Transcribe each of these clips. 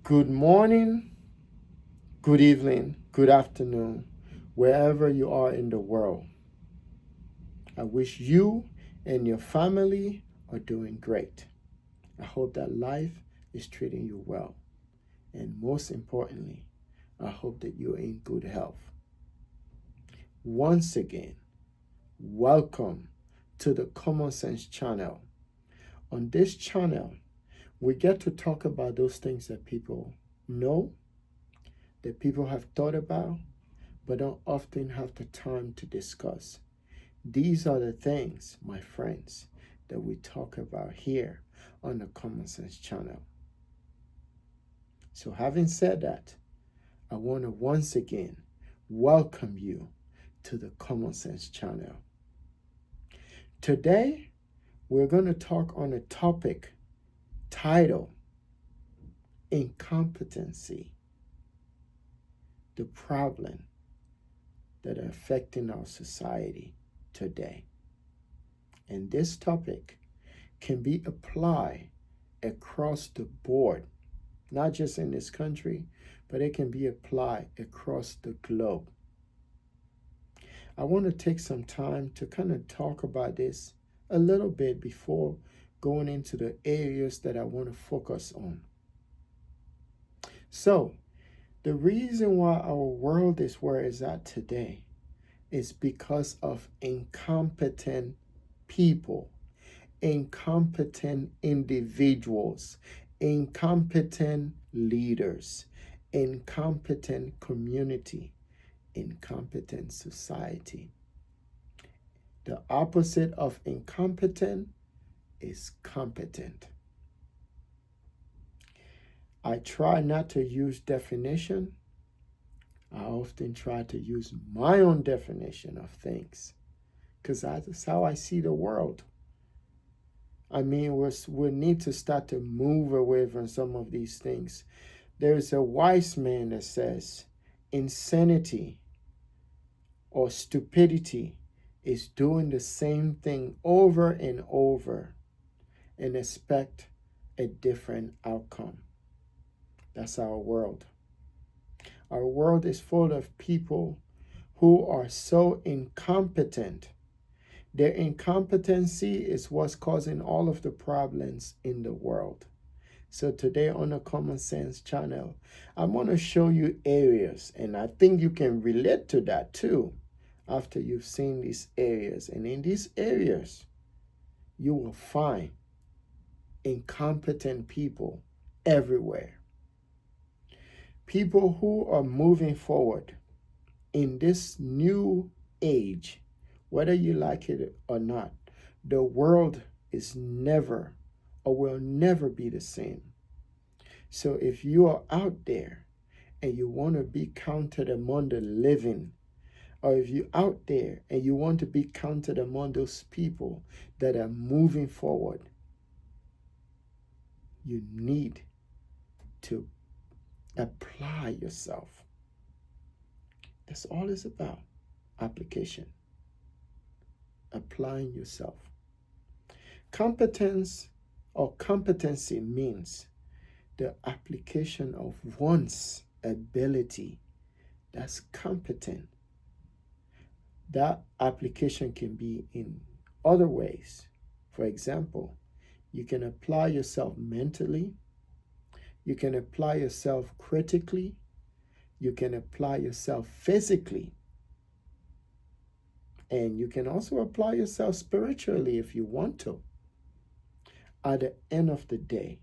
Good morning, good evening, good afternoon, wherever you are in the world. I wish you and your family are doing great. I hope that life is treating you well. And most importantly, I hope that you're in good health. Once again, welcome to the Common Sense channel. On this channel, we get to talk about those things that people know, that people have thought about, but don't often have the time to discuss. These are the things, my friends, that we talk about here on the Common Sense channel. So having said that, I want to once again welcome you to the Common Sense channel. Today, we're going to talk on a topic titled Incompetency, the problem that are affecting our society today. And this topic can be applied across the board, not just in this country, but it can be applied across the globe. I want to take some time to kind of talk about this a little bit before going into the areas that I want to focus on. So, the reason why our world is where it's at today is because of incompetent people, incompetent individuals, incompetent leaders, incompetent community, incompetent society. The opposite of incompetent is competent. I try not to use definition. I often try to use my own definition of things because that's how I see the world. I mean, we need to start to move away from some of these things. There's a wise man that says insanity or stupidity is doing the same thing over and over and expect a different outcome. That's our world. Our world is full of people who are so incompetent. Their incompetency is what's causing all of the problems in the world. So today on the Common Sense channel, I'm going to show you areas, and I think you can relate to that too after you've seen these areas. And in these areas, you will find incompetent people everywhere. People who are moving forward in this new age, whether you like it or not, the world is never or will never be the same. So if you are out there and you want to be counted among the living, or if you're out there and you want to be counted among those people that are moving forward, you need to apply yourself. That's all it's about. Application. Applying yourself. Competence or competency means the application of one's ability. That's competent. That application can be in other ways. For example, you can apply yourself mentally. You can apply yourself critically. You can apply yourself physically. And you can also apply yourself spiritually if you want to. At the end of the day,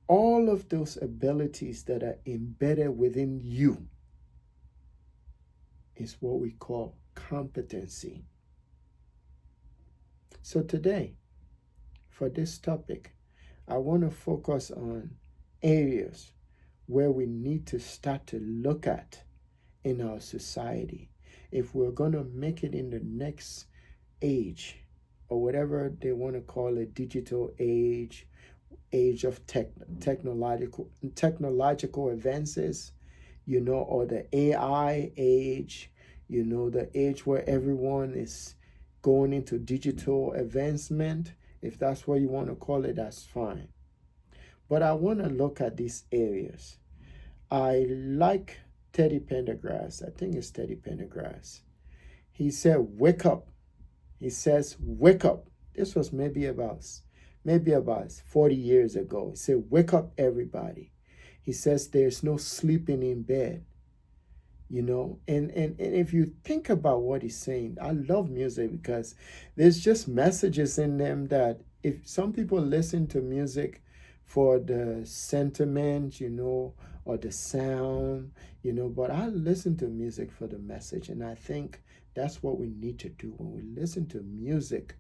all of those abilities that are embedded within you is what we call competency. So today, for this topic, I want to focus on areas where we need to start to look at in our society if we're going to make it in the next age, or whatever they want to call it, digital age, age of technological advances, or the AI age, the age where everyone is going into digital advancement. If that's what you want to call it, that's fine. But I want to look at these areas. I like Teddy Pendergrass. I think it's Teddy Pendergrass. He said, "Wake up." He says, "Wake up." This was maybe about 40 years ago. He said, "Wake up, everybody." He says, "There's no sleeping in bed." And if you think about what he's saying, I love music because there's just messages in them that if some people listen to music for the sentiment, or the sound, but I listen to music for the message. And I think that's what we need to do. When we listen to music,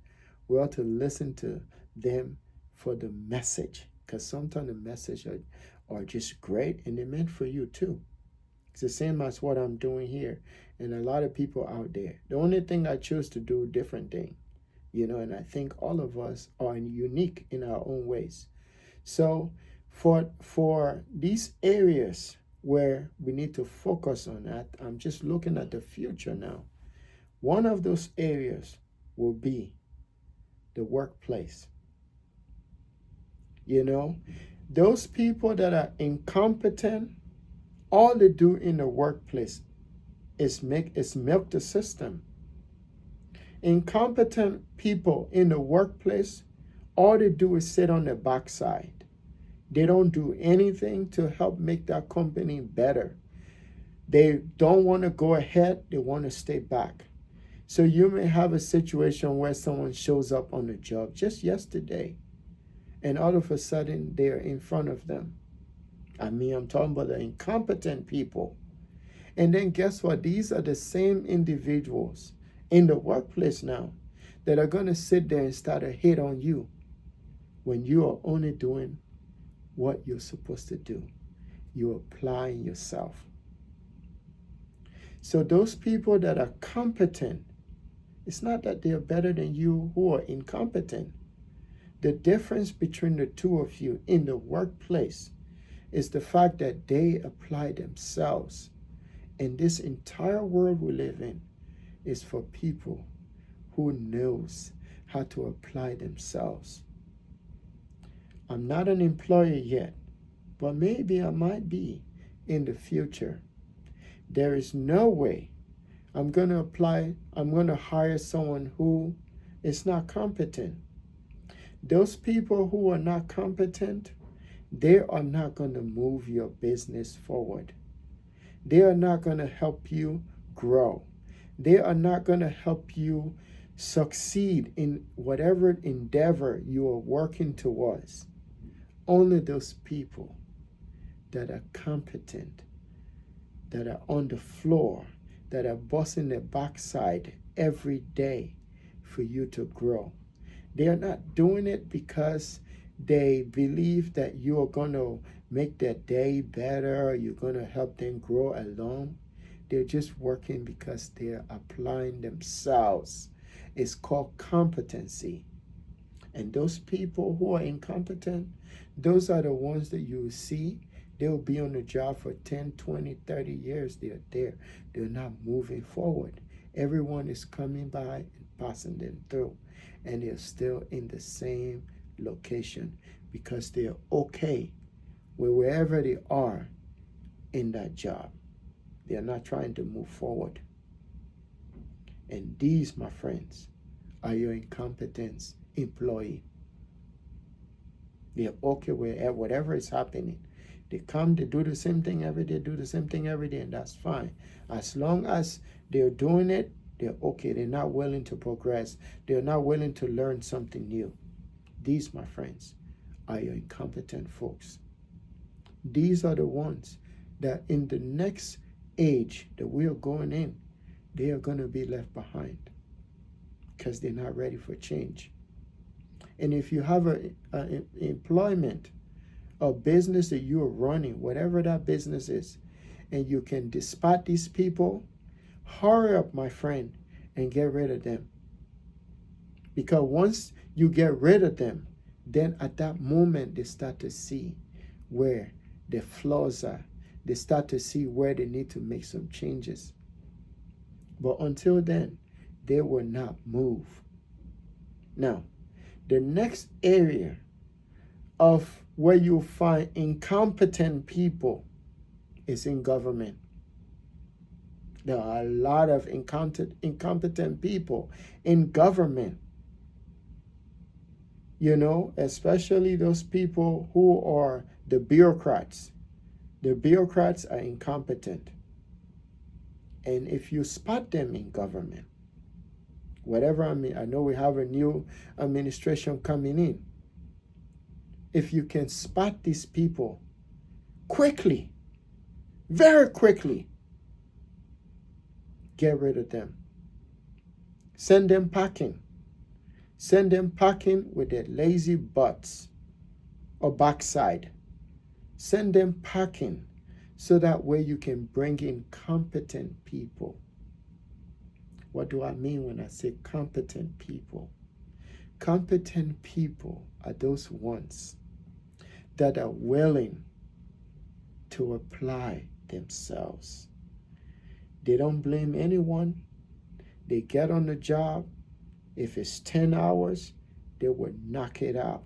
we ought to listen to them for the message, because sometimes the message are just great and they're meant for you too. It's the same as what I'm doing here, and a lot of people out there. The only thing I choose to do different thing, and I think all of us are unique in our own ways. So for these areas where we need to focus on that, I'm just looking at the future now. One of those areas will be the workplace. Those people that are incompetent, all they do in the workplace is milk the system. Incompetent people in the workplace, all they do is sit on their backside. They don't do anything to help make that company better. They don't want to go ahead, they want to stay back. So you may have a situation where someone shows up on the job just yesterday, and all of a sudden they're in front of them. I'm talking about the incompetent people. And then guess what? These are the same individuals in the workplace now that are going to sit there and start a hit on you when you are only doing what you're supposed to do. You're applying yourself. So those people that are competent, it's not that they're better than you who are incompetent. The difference between the two of you in the workplace is the fact that they apply themselves. And this entire world we live in is for people who knows how to apply themselves. I'm not an employer yet, but maybe I might be in the future. There is no way I'm going to hire someone who is not competent. Those people who are not competent, they are not going to move your business forward. They are not going to help you grow. They are not going to help you succeed in whatever endeavor you are working towards. Only those people that are competent, that are on the floor, that are busting their backside every day for you to grow. They are not doing it because they believe that you are going to make their day better, you're going to help them grow along. They're just working because they're applying themselves. It's called competency. And those people who are incompetent, those are the ones that you see. They'll be on the job for 10, 20, 30 years. They're there. They're not moving forward. Everyone is coming by and passing them through. And they're still in the same location because they're okay with wherever they are in that job. They're not trying to move forward. And these, my friends, are your incompetent employee. They're okay with whatever is happening. They come, they do the same thing every day, and that's fine. As long as they're doing it, they're okay. They're not willing to progress. They're not willing to learn something new. These, my friends, are your incompetent folks. These are the ones that in the next age that we are going in, they are going to be left behind because they're not ready for change. And if you have an employment, a business that you are running, whatever that business is, and you can dispatch these people, hurry up, my friend, and get rid of them. Because once you get rid of them, then at that moment they start to see where the flaws are. They start to see where they need to make some changes. But until then, they will not move. Now, the next area of where you find incompetent people is in government. There are a lot of incompetent people in government. You know, especially those people who are the bureaucrats. The bureaucrats are incompetent. And if you spot them in government, whatever, I know we have a new administration coming in. If you can spot these people quickly, very quickly, get rid of them. Send them packing. Send them packing with their lazy butts or backside. Send them packing so that way you can bring in competent people. What do I mean when I say competent people? Competent people are those ones that are willing to apply themselves. They don't blame anyone. They get on the job. If it's 10 hours, they will knock it out.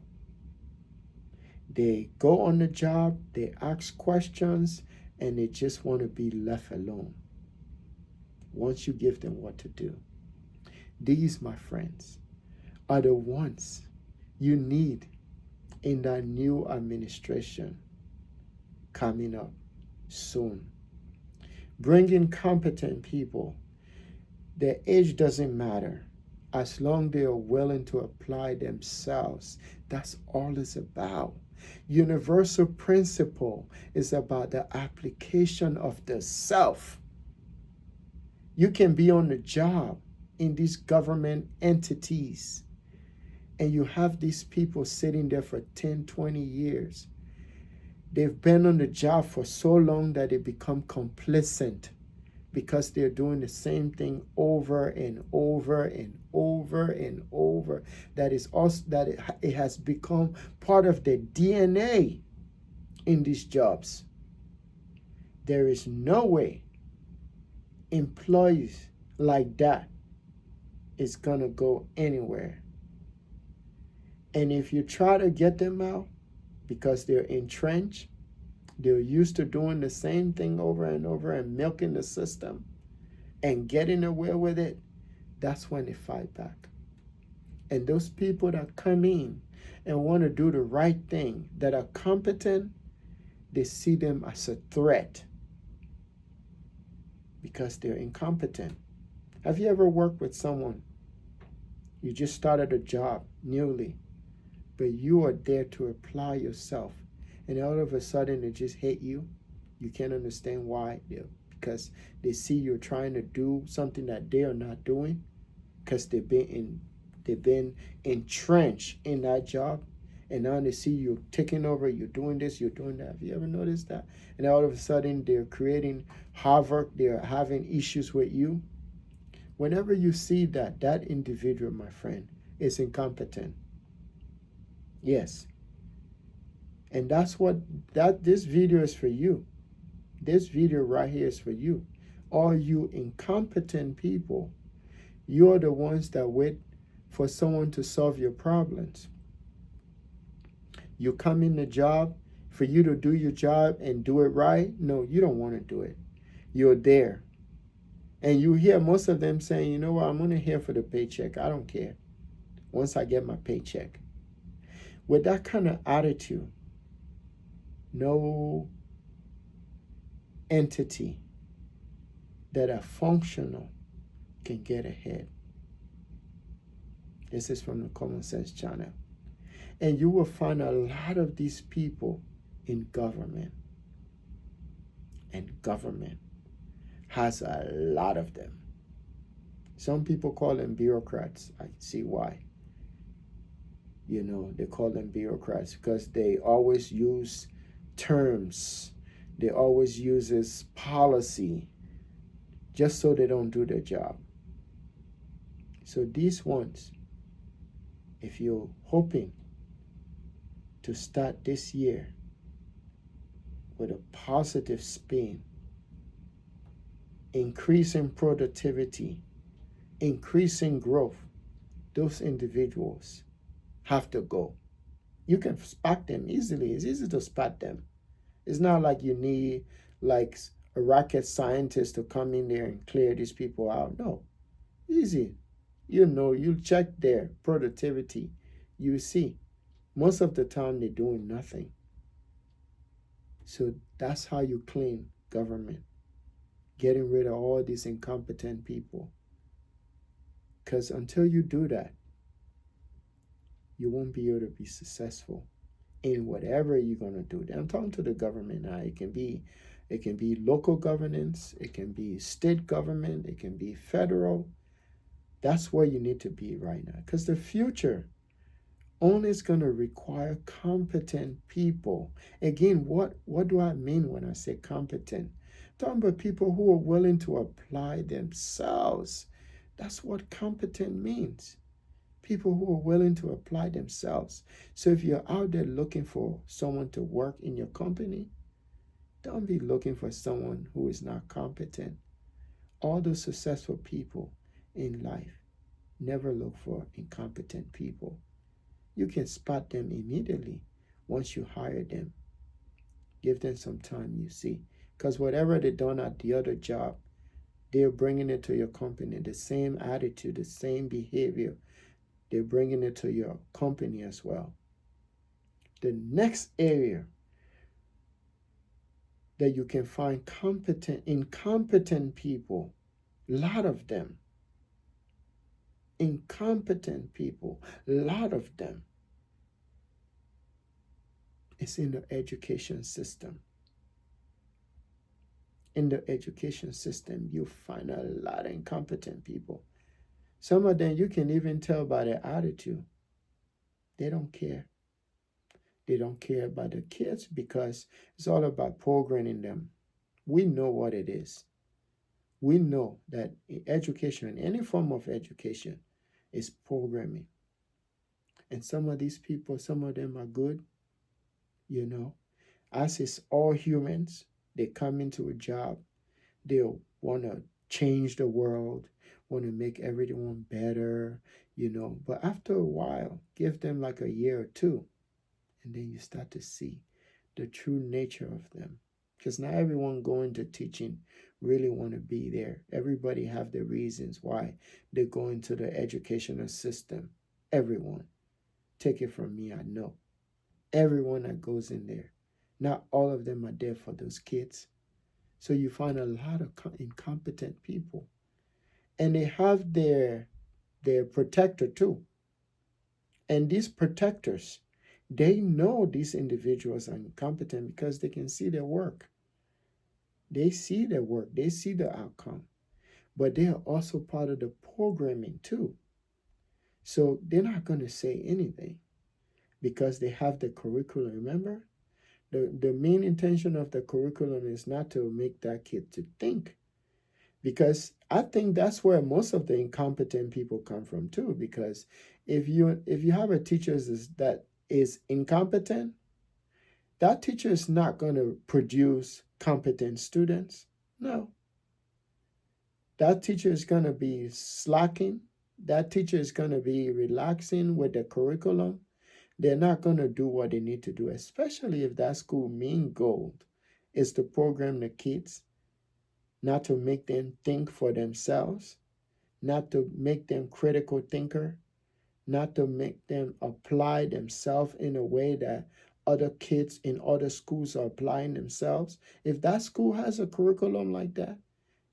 They go on the job, they ask questions, and they just want to be left alone once you give them what to do. These, my friends, are the ones you need in that new administration coming up soon. Bring in competent people. Their age doesn't matter. As long as they are willing to apply themselves, that's all it's about. Universal principle is about the application of the self. You can be on the job in these government entities, and you have these people sitting there for 10, 20 years. They've been on the job for so long that they become complacent because they're doing the same thing over and over and over and over. That is also that it has become part of the DNA in these jobs. There is no way employees like that is gonna go anywhere. And if you try to get them out because they're entrenched, they're used to doing the same thing over and over and milking the system and getting away with it, that's when they fight back. And those people that come in and want to do the right thing, that are competent, they see them as a threat because they're incompetent. Have you ever worked with someone? You just started a job newly, but you are there to apply yourself. And all of a sudden, they just hate you. You can't understand why. Because they see you're trying to do something that they are not doing. Because they've been entrenched in that job. And now they see you taking over. You're doing this. You're doing that. Have you ever noticed that? And all of a sudden, they're creating havoc. They're having issues with you. Whenever you see that individual, my friend, is incompetent. Yes. And that's what this video is for you. This video right here is for you. All you incompetent people, you're the ones that wait for someone to solve your problems. You come in the job for you to do your job and do it right. No, you don't want to do it. You're there. And you hear most of them saying, you know what, I'm only here for the paycheck. I don't care. Once I get my paycheck. With that kind of attitude, no entity that are functional can get ahead. This is from the Common Sense channel. And you will find a lot of these people in government. And government has a lot of them. Some people call them bureaucrats. I see why. You know, they call them bureaucrats because they always use terms. They always use policy just so they don't do their job. So these ones, if you're hoping to start this year with a positive spin, increasing productivity, increasing growth, those individuals have to go. You can spot them easily. It's easy to spot them. It's not like you need like a rocket scientist to come in there and clear these people out. No, easy. You know, you check their productivity. You see, most of the time they're doing nothing. So that's how you clean government, getting rid of all these incompetent people. Because until you do that, you won't be able to be successful in whatever you're gonna do. I'm talking to the government now. It can be local governance, it can be state government, it can be federal. That's where you need to be right now. Because the future only is gonna require competent people. Again, what do I mean when I say competent? I'm talking about people who are willing to apply themselves. That's what competent means. People who are willing to apply themselves. So if you're out there looking for someone to work in your company, don't be looking for someone who is not competent. All those successful people in life never look for incompetent people. You can spot them immediately once you hire them. Give them some time, you see. Because whatever they done at the other job, they're bringing it to your company. The same attitude, the same behavior, they're bringing it to your company as well. The next area that you can find incompetent people, a lot of them, incompetent people, a lot of them, is in the education system. In the education system, you find a lot of incompetent people. Some of them you can even tell by their attitude. They don't care. They don't care about the kids because it's all about programming them. We know what it is. We know that in education, any form of education, is programming. And some of these people, some of them are good, you know. As is all humans, they come into a job, they'll want to change the world, want to make everyone better, you know. But after a while, give them like a year or two, and then you start to see the true nature of them. Because not everyone going to teaching really want to be there. Everybody have the reasons why they go into the educational system. Everyone. Take it from me, I know. Everyone that goes in there. Not all of them are there for those kids. So you find a lot of incompetent people. And they have their protector too. And these protectors, they know these individuals are incompetent because they can see their work. They see their work, they see the outcome, but they are also part of the programming too. So they're not going to say anything because they have the curriculum. Remember, the main intention of the curriculum is not to make that kid to think, because I think that's where most of the incompetent people come from too. Because if you have a teacher that is incompetent, that teacher is not going to produce competent students. No. That teacher is going to be slacking. That teacher is going to be relaxing with the curriculum. They're not going to do what they need to do, especially if that school main goal is to program the kids, not to make them think for themselves, not to make them critical thinker, not to make them apply themselves in a way that other kids in other schools are applying themselves. If that school has a curriculum like that,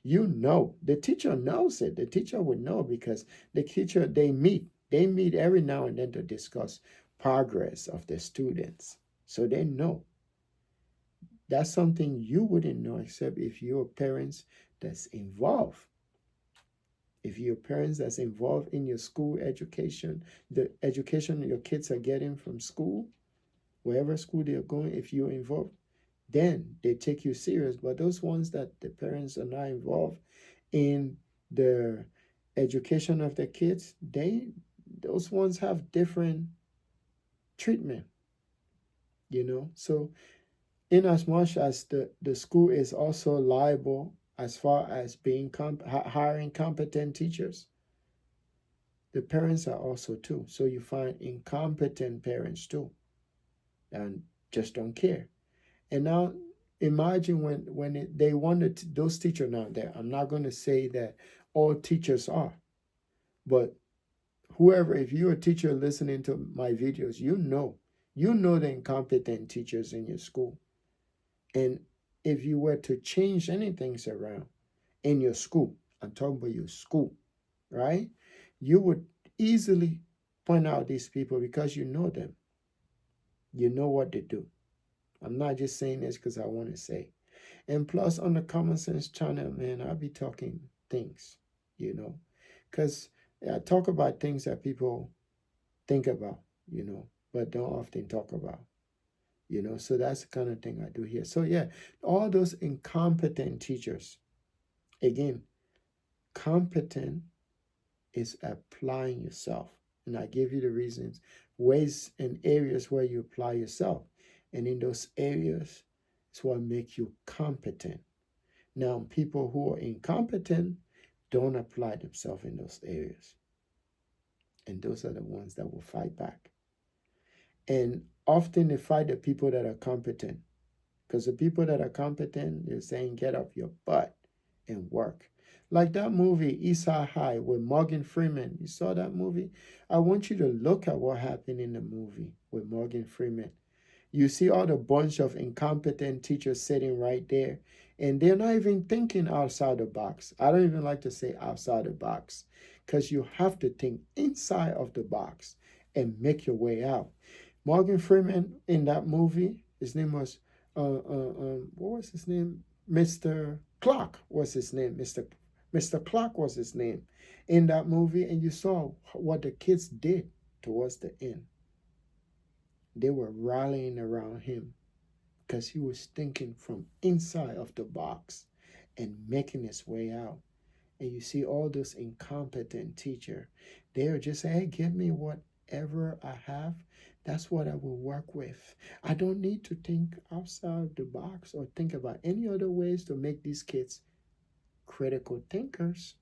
you know, the teacher knows it. The teacher would know because the teacher, they meet every now and then to discuss progress of the students. So they know. That's something you wouldn't know except if you're parents that's involved. If you're parents that's involved in your school education, the education your kids are getting from school, wherever school they're going, if you're involved, then they take you serious. But those ones that the parents are not involved in the education of their kids, those ones have different treatment, you know. So in as much as the school is also liable as far as being hiring competent teachers, the parents are also too. So you find incompetent parents too. and just don't care. And now imagine they wanted those teachers now there. I'm not going to say that all teachers are, but whoever, if you're a teacher listening to my videos, you know the incompetent teachers in your school. And if you were to change anything around in your school, I'm talking about your school, right? You would easily point out these people because you know them. You know what they do. I'm not just saying this because I want to say. And plus, on the Common Sense channel, man, I'll be talking things, because I talk about things that people think about, but don't often talk about, So that's the kind of thing I do here. So, yeah, all those incompetent teachers, again, competent is applying yourself. And I give you the reasons, ways and areas where you apply yourself. And in those areas, it's what makes you competent. Now, people who are incompetent don't apply themselves in those areas. And those are the ones that will fight back. And often they fight the people that are competent. Because the people that are competent, they're saying, get up your butt and work. Like that movie, East Side High, with Morgan Freeman. You saw that movie? I want you to look at what happened in the movie with Morgan Freeman. You see all the bunch of incompetent teachers sitting right there, and they're not even thinking outside the box. I don't even like to say outside the box, because you have to think inside of the box and make your way out. Morgan Freeman in that movie, his name was, what was his name? Mr. Clark was his name. Mr. Clark was his name in that movie, and you saw what the kids did towards the end. They were rallying around him because he was thinking from inside of the box and making his way out. And you see all those incompetent teachers, they are just saying, hey, give me whatever I have. That's what I will work with. I don't need to think outside the box or think about any other ways to make these kids critical thinkers.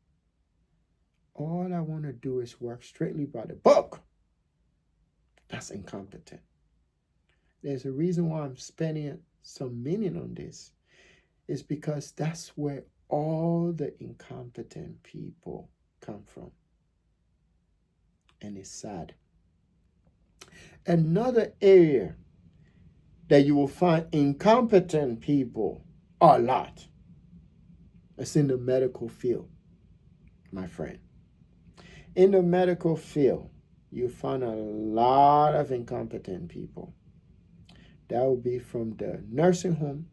All I want to do is work strictly by the book. That's incompetent. There's a reason why I'm spending some meaning on this. It's because that's where all the incompetent people come from. And it's sad. Another area that you will find incompetent people a lot is in the medical field, my friend. In the medical field, you find a lot of incompetent people. That will be from the nursing home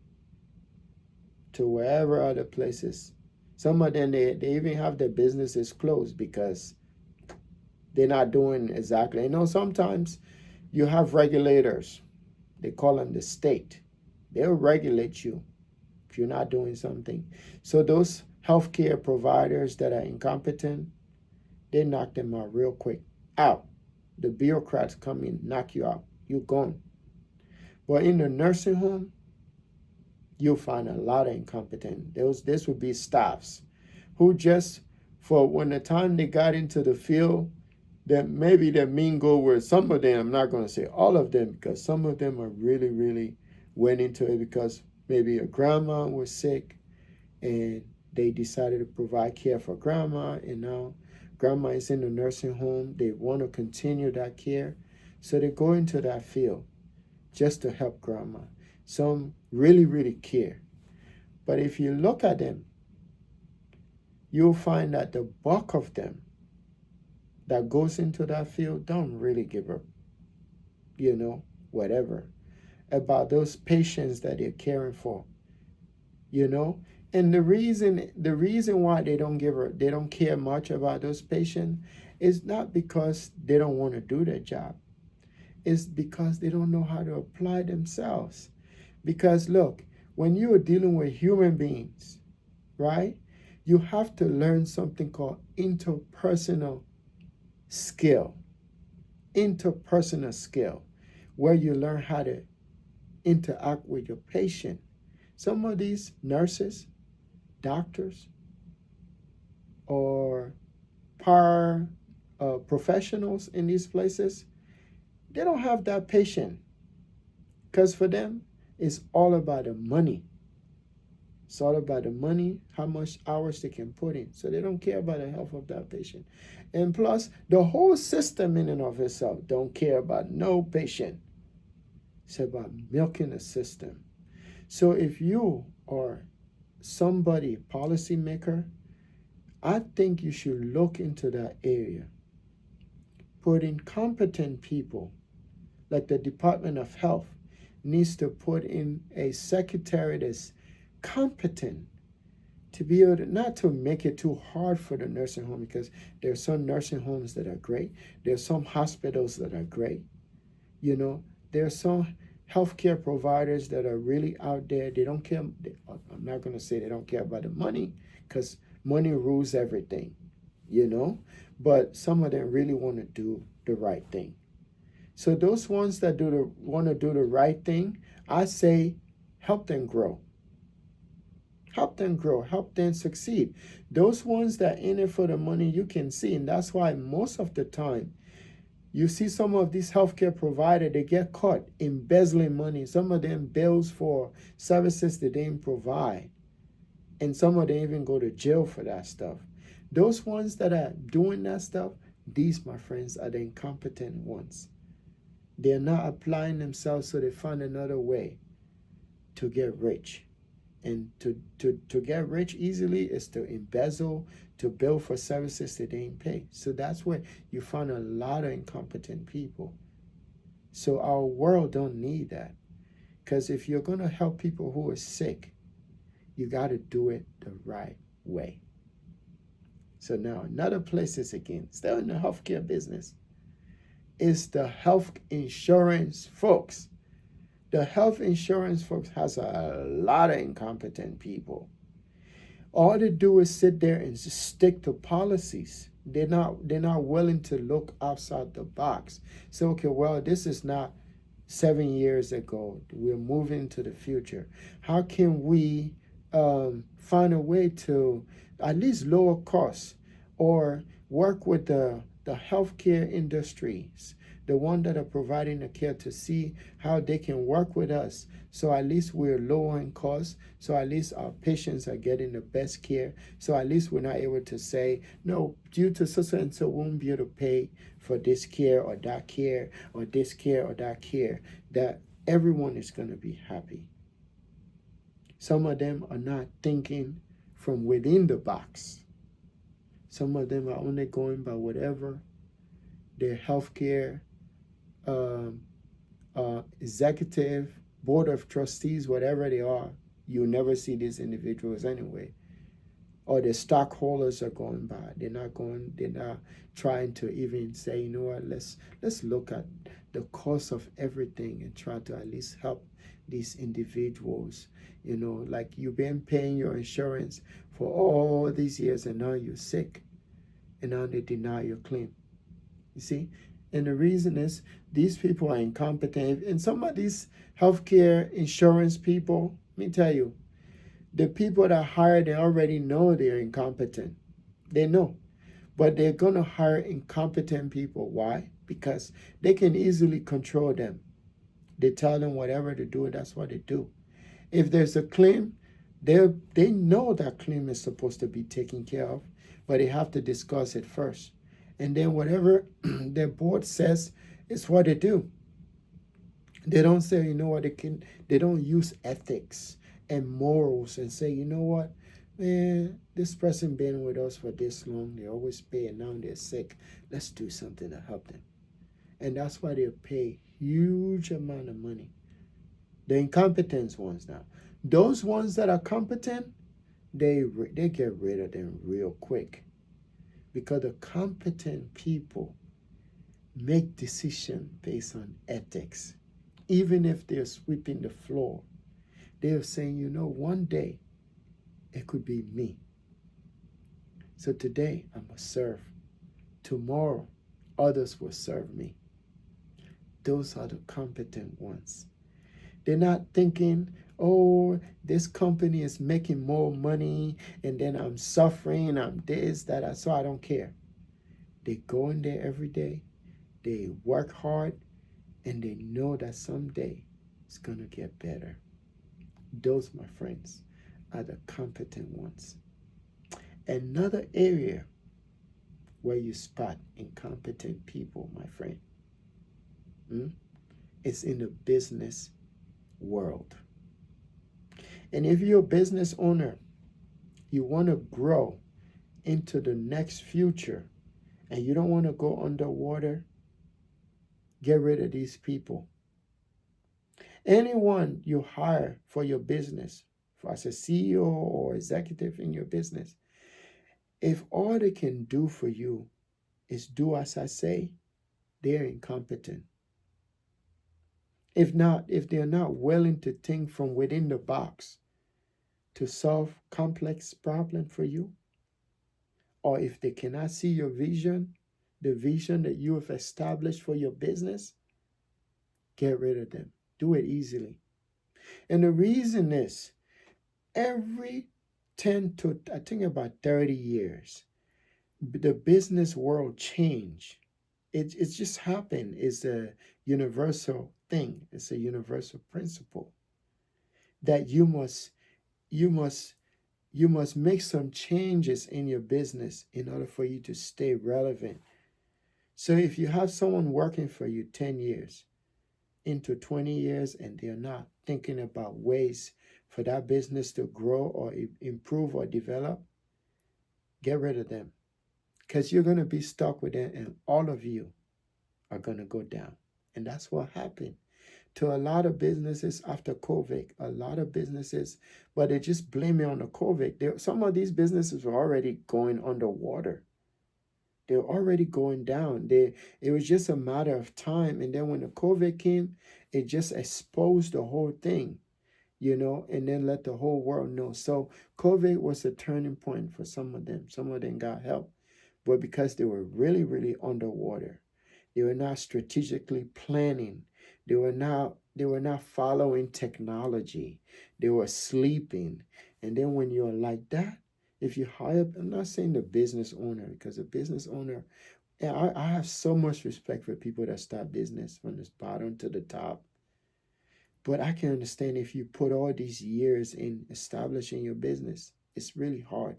to wherever other places. Some of them, they even have their businesses closed because they're not doing exactly. Sometimes you have regulators. They call them the state. They'll regulate you if you're not doing something. So those healthcare providers that are incompetent, they knock them out real quick. Out. The bureaucrats come in, knock you out. You're gone. But in the nursing home, you'll find a lot of incompetent. This would be staffs who just, for when the time they got into the field, that maybe their main goal was, some of them, I'm not going to say all of them, because some of them are really, really went into it because maybe a grandma was sick and they decided to provide care for grandma, and now grandma is in the nursing home. They want to continue that care. So they go into that field just to help grandma. Some really, really care. But if you look at them, you'll find that the bulk of them that goes into that field don't really give a, whatever about those patients that they're caring for, And the reason why they don't care much about those patients is not because they don't want to do their job. It's because they don't know how to apply themselves. Because look, when you are dealing with human beings, right, you have to learn something called interpersonal skill. Interpersonal skill, where you learn how to interact with your patient. Some of these nurses, doctors, or professionals in these places, they don't have that patience. Because for them, it's all about the money. It's all about the money, how much hours they can put in. So they don't care about the health of that patient. And plus, the whole system in and of itself don't care about no patient. It's about milking the system. So if you are somebody, policymaker, I think you should look into that area. Put in competent people, like the Department of Health needs to put in a secretary that's competent to be able to, not to make it too hard for the nursing home, because there are some nursing homes that are great. There are some hospitals that are great. You know, there are some healthcare providers that are really out there. They don't care. I'm not going to say they don't care about the money, because money rules everything, you know. But some of them really want to do the right thing. So those ones that want to do the right thing, I say help them grow. Help them grow, help them succeed. Those ones that in it for the money, you can see. And that's why most of the time, you see some of these healthcare providers, they get caught embezzling money. Some of them bills for services they didn't provide. And some of them even go to jail for that stuff. Those ones that are doing that stuff, these, my friends, are the incompetent ones. They're not applying themselves, so they find another way to get rich. And to get rich easily is to embezzle, to bill for services they didn't pay. So that's where you find a lot of incompetent people. So our world don't need that. Because if you're going to help people who are sick, you got to do it the right way. So now another place is, again, still in the healthcare business, is the health insurance folks. The health insurance folks has a lot of incompetent people. All they do is sit there and just stick to policies. They're not willing to look outside the box. So, okay, well, this is not 7 years ago. We're moving to the future. How can we find a way to at least lower costs, or work with the healthcare industries, the one that are providing the care, to see how they can work with us, so at least we're lowering costs, so at least our patients are getting the best care, so at least we're not able to say, no, due to so and so, we won't be able to pay for this care or that care or this care or that care, that everyone is going to be happy. Some of them are not thinking from within the box. Some of them are only going by whatever their healthcare executive, board of trustees, whatever they are. You'll never see these individuals anyway. Or the stockholders are going by. They're not trying to even say, you know what, let's look at the cost of everything and try to at least help these individuals. You know, like you've been paying your insurance for all these years, and now you're sick, and now they deny your claim. You see? And the reason is these people are incompetent. And some of these healthcare insurance people, let me tell you, the people that hire, they already know they're incompetent. They know. But they're going to hire incompetent people. Why? Because they can easily control them. They tell them whatever to do, and that's what they do. If there's a claim, they know that claim is supposed to be taken care of, but they have to discuss it first. And then whatever their board says is what they do. They don't say, you know what, they don't use ethics and morals and say, you know what, man, this person been with us for this long, they always pay, and now they're sick. Let's do something to help them. And that's why they pay huge amount of money. The incompetent ones now. Those ones that are competent, they get rid of them real quick. Because the competent people make decisions based on ethics. Even if they're sweeping the floor, they're saying, you know, one day it could be me. So today I must serve. Tomorrow others will serve me. Those are the competent ones. They're not thinking, oh, this company is making more money and then I'm suffering, I'm this, that, so I don't care. They go in there every day, they work hard, and they know that someday it's going to get better. Those, my friends, are the competent ones. Another area where you spot incompetent people, my friend, is in the business world. And if you're a business owner, you want to grow into the next future and you don't want to go underwater, get rid of these people. Anyone you hire for your business, as a CEO or executive in your business, if all they can do for you is do as I say, they're incompetent. If they're not willing to think from within the box to solve complex problem for you, or if they cannot see your vision, the vision that you have established for your business, get rid of them. Do it easily. And the reason is every 10 to I think about 30 years, the business world change. It's just happened. It's a universal thing. It's a universal principle that you must you must make some changes in your business in order for you to stay relevant. So if you have someone working for you 10 years into 20 years and they're not thinking about ways for that business to grow or improve or develop, get rid of them, because you're going to be stuck with them and all of you are going to go down. And that's what happened to a lot of businesses after COVID. A lot of businesses, but they just blame it on the COVID. Some of these businesses were already going underwater. They were already going down. It was just a matter of time. And then when the COVID came, it just exposed the whole thing, and then let the whole world know. So COVID was a turning point for some of them. Some of them got help, but because they were really, really underwater, they were not strategically planning. They were not following technology. They were sleeping. And then when you're like that, if you hire, I'm not saying the business owner, because a business owner, I have so much respect for people that start business from the bottom to the top. But I can understand if you put all these years in establishing your business, it's really hard.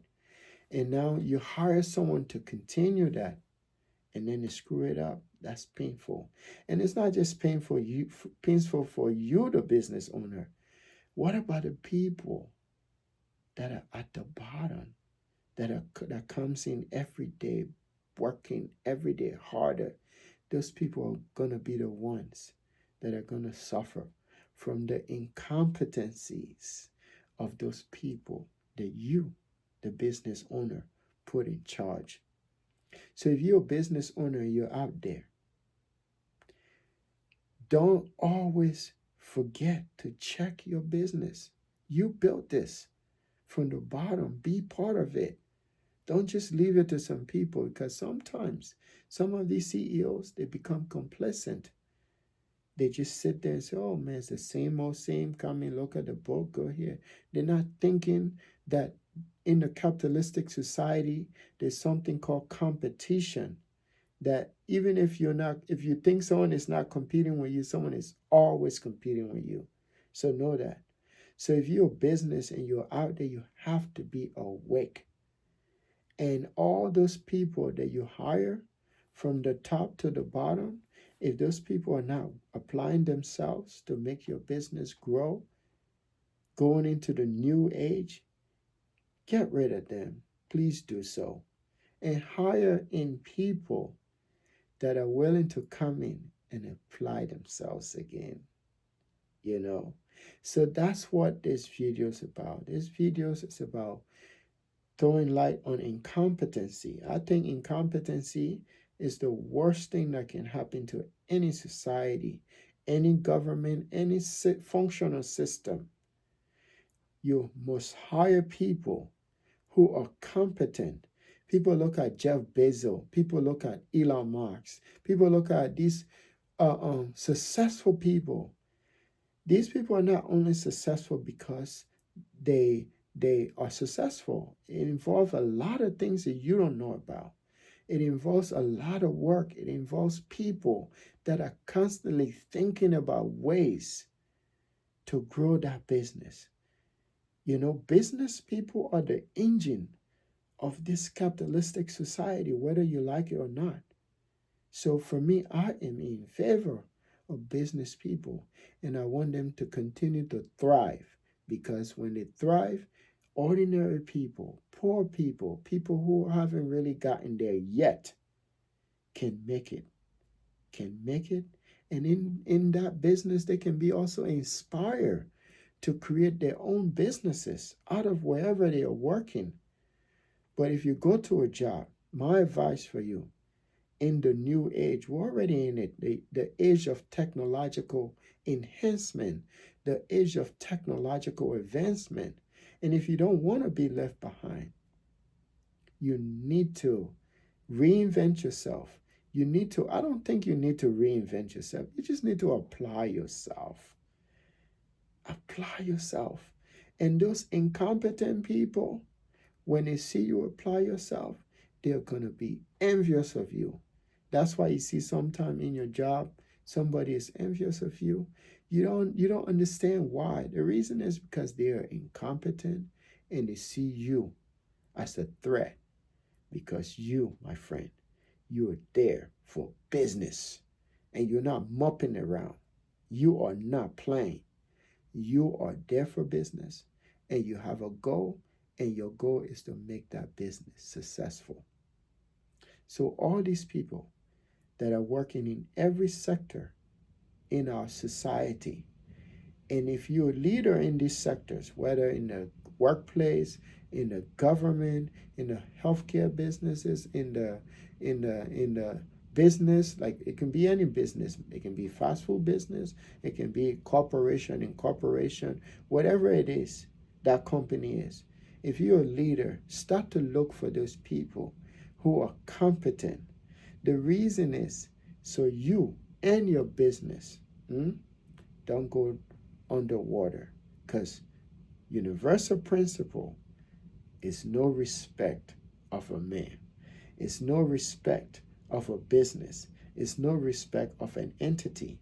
And now you hire someone to continue that, and then they screw it up. That's painful. And it's not just painful for you, the business owner. What about the people that are at the bottom, that comes in every day, working every day harder? Those people are going to be the ones that are going to suffer from the incompetencies of those people that you, the business owner, put in charge. So if you're a business owner and you're out there, don't always forget to check your business. You built this from the bottom. Be part of it. Don't just leave it to some people, because sometimes some of these CEOs, they become complacent. They just sit there and say, oh man, it's the same old same. Come and look at the book, go here. They're not thinking that in the capitalistic society, there's something called competition. That even if you think someone is not competing with you, someone is always competing with you. So know that. So if you're a business and you're out there, you have to be awake. And all those people that you hire from the top to the bottom, if those people are not applying themselves to make your business grow, going into the new age, get rid of them. Please do so. And hire in people that are willing to come in and apply themselves again. So that's what this video is about. This video is about throwing light on incompetency. I think incompetency is the worst thing that can happen to any society, any government, any functional system. You must hire people who are competent. People look at Jeff Bezos. People look at Elon Musk. People look at these successful people. These people are not only successful because they are successful. It involves a lot of things that you don't know about. It involves a lot of work. It involves people that are constantly thinking about ways to grow that business. Business people are the engine of this capitalistic society, whether you like it or not. So for me, I am in favor of business people, and I want them to continue to thrive, because when they thrive, ordinary people, poor people, people who haven't really gotten there yet can make it, And in that business, they can be also inspired to create their own businesses out of wherever they are working. But if you go to a job, my advice for you, in the new age, we're already in it, the age of technological enhancement, the age of technological advancement. And if you don't want to be left behind, you need to reinvent yourself. I don't think you need to reinvent yourself. You just need to apply yourself. Apply yourself. And those incompetent people, when they see you apply yourself, they're going to be envious of you. That's why you see sometime in your job, somebody is envious of you. You don't understand why. The reason is because they are incompetent and they see you as a threat. Because you, my friend, you are there for business and you're not mopping around. You are not playing. You are there for business and you have a goal, and your goal is to make that business successful. So all these people that are working in every sector in our society, and if you're a leader in these sectors, whether in the workplace, in the government, in the healthcare businesses, in the business, like it can be any business, it can be fast food business, it can be corporation, incorporation, whatever it is that company is. If you're a leader, start to look for those people who are competent. The reason is so you and your business don't go underwater, because universal principle is no respect of a man. It's no respect of a business. It's no respect of an entity.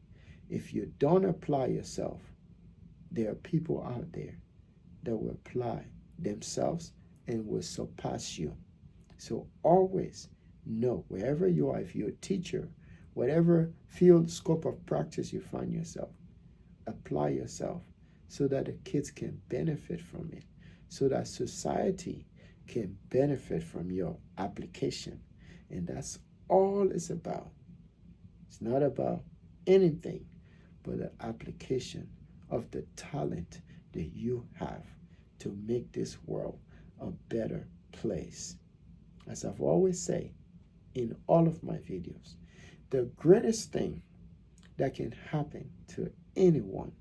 If you don't apply yourself, there are people out there that will apply themselves and will surpass you. So always know, wherever you are, if you're a teacher, whatever field, scope of practice you find yourself, apply yourself so that the kids can benefit from it, so that society can benefit from your application. And that's all it's about. It's not about anything but the application of the talent that you have to make this world a better place. As I've always said in all of my videos, the greatest thing that can happen to anyone,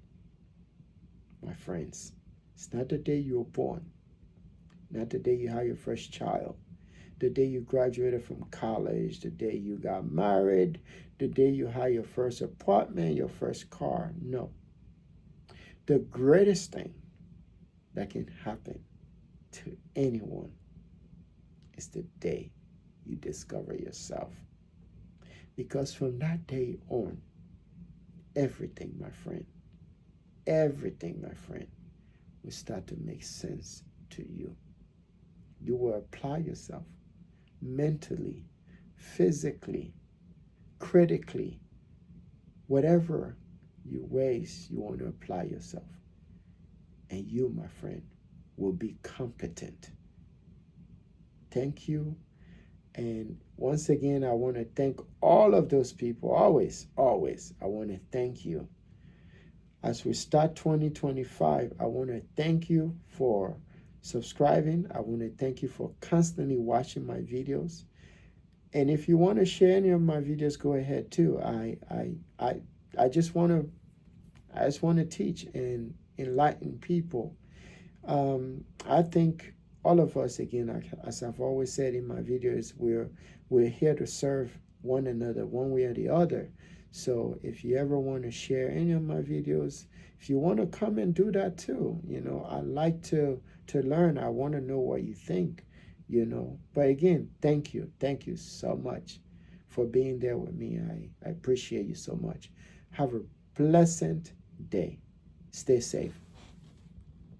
my friends, it's not the day you were born, not the day you had your first child, the day you graduated from college, the day you got married, the day you had your first apartment, your first car. No. The greatest thing that can happen to anyone is the day you discover yourself. Because from that day on, everything, my friend, will start to make sense to you. You will apply yourself mentally, physically, critically, whatever ways you want to apply yourself. And you, my friend, will be competent. Thank you. And once again, I want to thank all of those people. Always, I want to thank you. As we start 2025, I want to thank you for subscribing. I want to thank you for constantly watching my videos. And if you want to share any of my videos, go ahead too. I just want to teach and enlighten people. I think all of us, again, as I've always said in my videos, we're here to serve one another one way or the other. So if you ever want to share any of my videos, if you want to come and do that too, I like to learn. I want to know what you think, But again, thank you so much for being there with me. I appreciate you so much. Have a pleasant day. Stay safe.